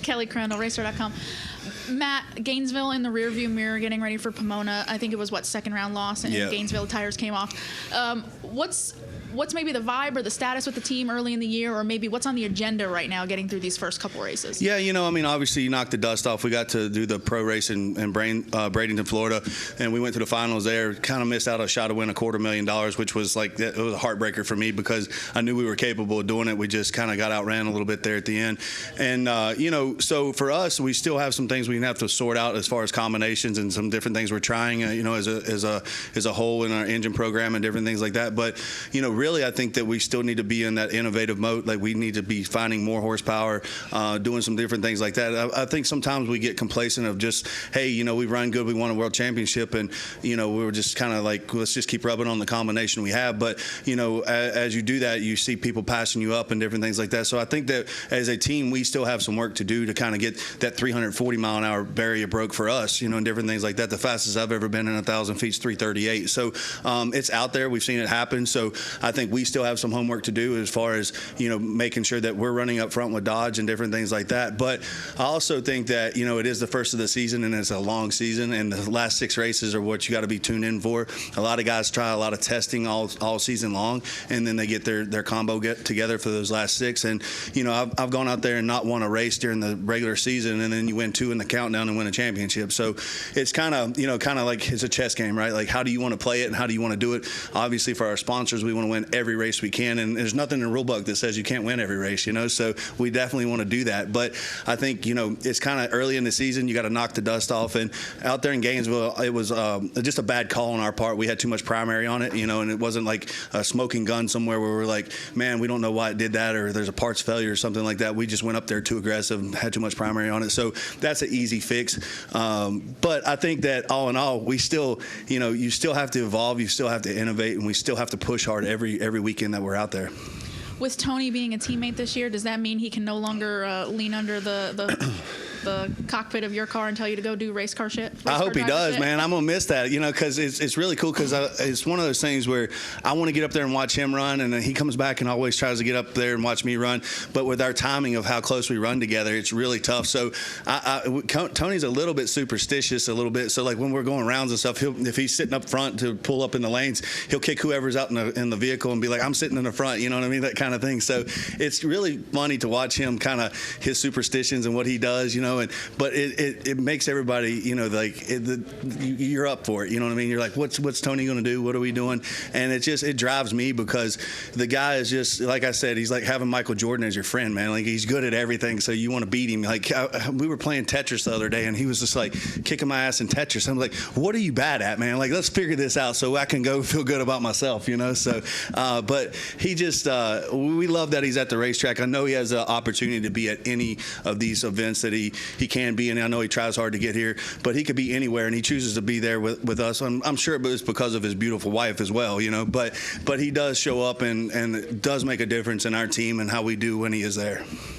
Kelly Crandall, Racer.com. Matt, Gainesville in the rearview mirror getting ready for Pomona. I think it was, second round loss, and Gainesville tires came off. What's maybe the vibe or the status with the team early in the year, or maybe what's on the agenda right now getting through these first couple races? Yeah, obviously you knocked the dust off. We got to do the pro race in Bradenton, Florida, and we went to the finals there. Kind of missed out a shot to win $250,000, which was it was a heartbreaker for me because I knew we were capable of doing it. We just kind of got outran a little bit there at the end. And, so for us, we still have some things we have to sort out as far as combinations and some different things we're trying, as a whole in our engine program and different things like that. But, really, I think that we still need to be in that innovative mode. Like, we need to be finding more horsepower, doing some different things like that. I think sometimes we get complacent of just, hey, we run good, we won a world championship, and, we were just kind of like, let's just keep rubbing on the combination we have. But, as you do that, you see people passing you up and different things like that. So I think that as a team, we still have some work to do to kind of get that 340-mile-an-hour barrier broke for us, and different things like that. The fastest I've ever been in 1,000 feet is 338. So it's out there. We've seen it happen. So I think we still have some homework to do as far as, making sure that we're running up front with Dodge and different things like that. But I also think that, it is the first of the season and it's a long season, and the last 6 races are what you got to be tuned in for. A lot of guys try a lot of testing all season long, and then they get their combo get together for those last 6. And, I've gone out there and not won a race during the regular season, and then you win 2 in the countdown and win a championship. So it's kind of like it's a chess game, right? Like, how do you want to play it and how do you want to do it? Obviously, for our sponsors, we want to win every race we can, and there's nothing in the rule book that says you can't win every race, so we definitely want to do that. But I think, it's kind of early in the season. You got to knock the dust off, and out there in Gainesville, it was just a bad call on our part. We had too much primary on it, and it wasn't like a smoking gun somewhere where we're like, man, we don't know why it did that, or there's a parts failure or something like that. We just went up there too aggressive and had too much primary on it. So that's an easy fix. But I think that all in all, we still, you still have to evolve, you still have to innovate, and we still have to push hard every weekend that we're out there. With Tony being a teammate this year, does that mean he can no longer lean under the cockpit of your car and tell you to go do race car shit? I hope he does, man. I'm going to miss that, because it's really cool, because it's one of those things where I want to get up there and watch him run, and then he comes back and always tries to get up there and watch me run. But with our timing of how close we run together, it's really tough. So Tony's a little bit superstitious, a little bit. So, like, when we're going rounds and stuff, if he's sitting up front to pull up in the lanes, he'll kick whoever's out in the vehicle and be like, I'm sitting in the front, you know what I mean? That kind of thing. So it's really funny to watch him, kind of his superstitions and what he does, but it makes everybody, you're up for it, you know what I mean? You're like, what's Tony going to do? What are we doing? And it drives me, because the guy is just, like I said, he's like having Michael Jordan as your friend, man. Like, he's good at everything, so you want to beat him. Like, we were playing Tetris the other day, and he was just like kicking my ass in Tetris. I'm like, what are you bad at, man? Like, let's figure this out so I can go feel good about myself, So, but he just, we love that he's at the racetrack. I know he has an opportunity to be at any of these events that he can be, and I know he tries hard to get here, but he could be anywhere, and he chooses to be there with us. I'm sure it's because of his beautiful wife as well, but he does show up and does make a difference in our team and how we do when he is there.